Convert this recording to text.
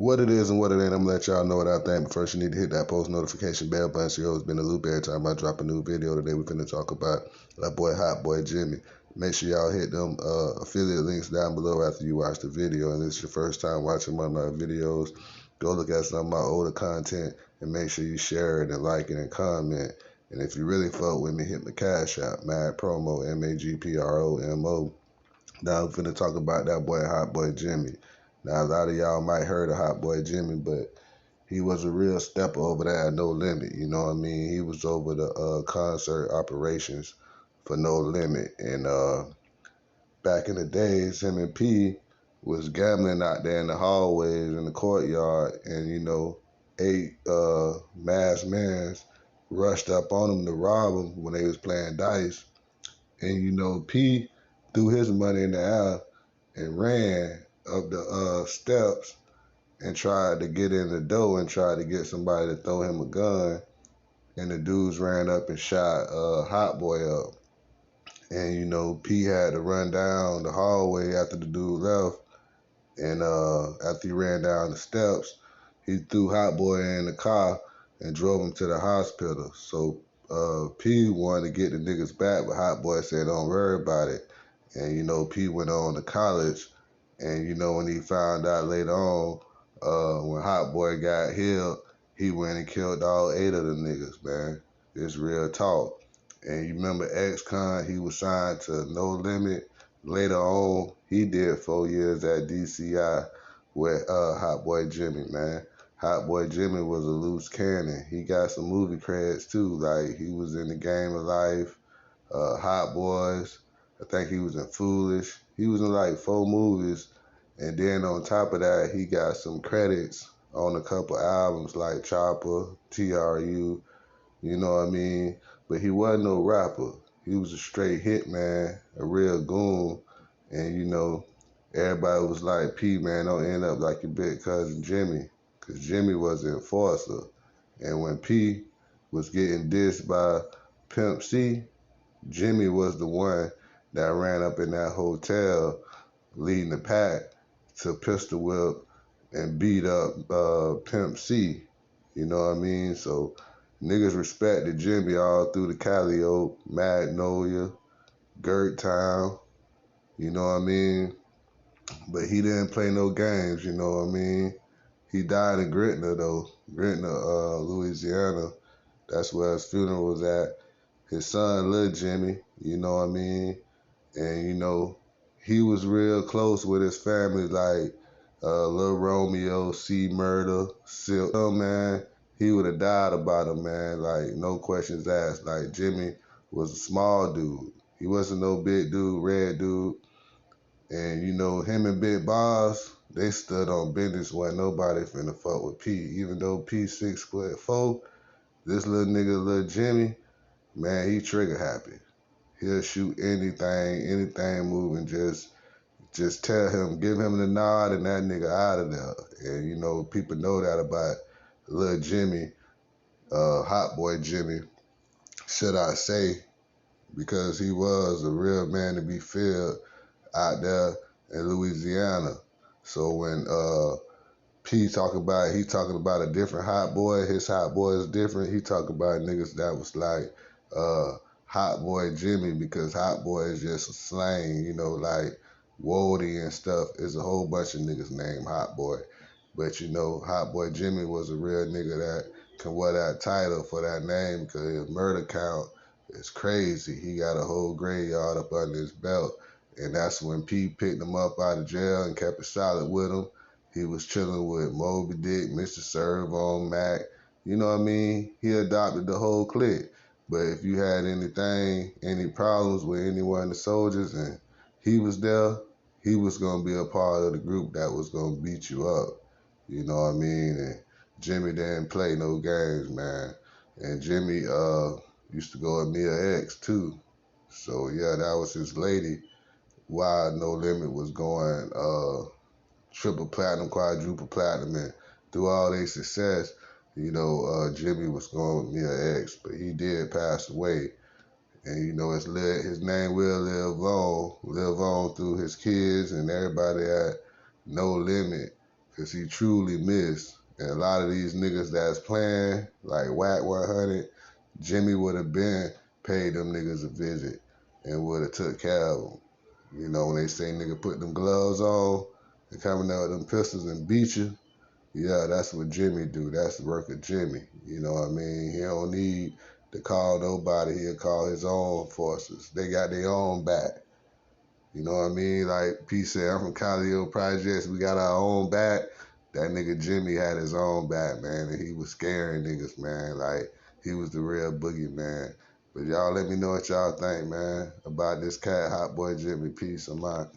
what it is and what it ain't. I'm gonna let y'all know what I think. But first, you need to hit that post notification bell button so you always been in the loop every time I drop a new video. Today, we're finna talk about that boy Hotboy Jimmy. Make sure y'all hit them affiliate links down below after you watch the video. And this is your first time watching one of my videos, go look at some of my older content and make sure you share it and like it and comment. And if you really fuck with me, hit my cash out, Mad Promo, MAGPROMO. Now I'm finna talk about that boy Hotboy Jimmy. Now a lot of y'all might heard of Hotboy Jimmy, but he was a real stepper over there at No Limit. You know what I mean? He was over the concert operations for No Limit. And back in the days, him and P was gambling out there in the hallways in the courtyard, and you know, 8 masked men rushed up on him to rob him when they was playing dice. And you know, P threw his money in the air and ran up the steps and tried to get in the door and tried to get somebody to throw him a gun. And the dudes ran up and shot Hot Boy up. And you know, P had to run down the hallway after the dude left. And after he ran down the steps, he threw Hot Boy in the car and drove him to the hospital. So P wanted to get the niggas back, but Hot Boy said, "Don't worry about it." And you know, P went on to college. And you know, when he found out later on, when Hot Boy got healed, he went and killed all 8 of the niggas, man. It's real talk. And you remember X-Con, he was signed to No Limit. Later on, he did 4 years at DCI with Hot Boy Jimmy, man. Hot Boy Jimmy was a loose cannon. He got some movie credits too, like he was in The Game of Life, Hot Boys. I think he was in Foolish. He was in like 4 movies. And then on top of that, he got some credits on a couple albums like Chopper, TRU, you know what I mean? But he wasn't no rapper. He was a straight hit man, a real goon. And you know, everybody was like, P, man, don't end up like your big cousin Jimmy. Because Jimmy was the enforcer. And when P was getting dissed by Pimp C, Jimmy was the one that ran up in that hotel leading the pack to pistol whip and beat up Pimp C. You know what I mean? So niggas respected Jimmy all through the Cali Oak, Magnolia, Gert Town. You know what I mean? But he didn't play no games, you know what I mean? He died in Gretna though, Gretna, Louisiana. That's where his funeral was at. His son, Lil Jimmy, you know what I mean? And you know, he was real close with his family, like Lil Romeo, C Murder, Silk. You know, man, he would have died about him, man. Like, no questions asked. Like, Jimmy was a small dude. He wasn't no big dude, red dude. And you know, him and Big Boss, they stood on business. Wasn't nobody finna fuck with P. Even though P 6'4", this little nigga, Lil Jimmy, man, he trigger happy. He'll shoot anything moving. Just tell him, give him the nod, and that nigga out of there. And you know, people know that about Lil Jimmy, Hot Boy Jimmy, should I say, because he was a real man to be feared out there in Louisiana. So when he talking about a different Hot Boy. His Hot Boy is different. He talking about niggas that was like Hot Boy Jimmy, because Hot Boy is just a slang, you know, like Wody and stuff. Is a whole bunch of niggas named Hot Boy. But you know, Hot Boy Jimmy was a real nigga that can wear that title for that name, because his murder count is crazy. He got a whole graveyard up under his belt. And that's when P picked him up out of jail and kept it solid with him. He was chilling with Moby Dick, Mr. Servo, Mac. You know what I mean? He adopted the whole clique. But if you had any problems with any one of the soldiers and he was there, he was going to be a part of the group that was going to beat you up. You know what I mean? And Jimmy didn't play no games, man. And Jimmy used to go with Mia X too. So yeah, that was his lady. Why No Limit was going triple platinum, quadruple platinum, and through all their success, you know, Jimmy was going with Mia X, but he did pass away. And you know, his name will live on through his kids and everybody at No Limit because he truly missed. And a lot of these niggas that's playing, like Whack 100, Jimmy would have been paid them niggas a visit and would have took care of them. You know, when they say nigga put them gloves on and coming out with them pistols and beat you, yeah, that's what Jimmy do. That's the work of Jimmy. You know what I mean? He don't need to call nobody. He'll call his own forces. They got their own back. You know what I mean? Like P said, I'm from Calio Projects. We got our own back. That nigga Jimmy had his own back, man, and he was scaring niggas, man. Like, he was the real boogeyman. But y'all let me know what y'all think, man, about this cat, Hotboy Jimmy. Peace. I'm out.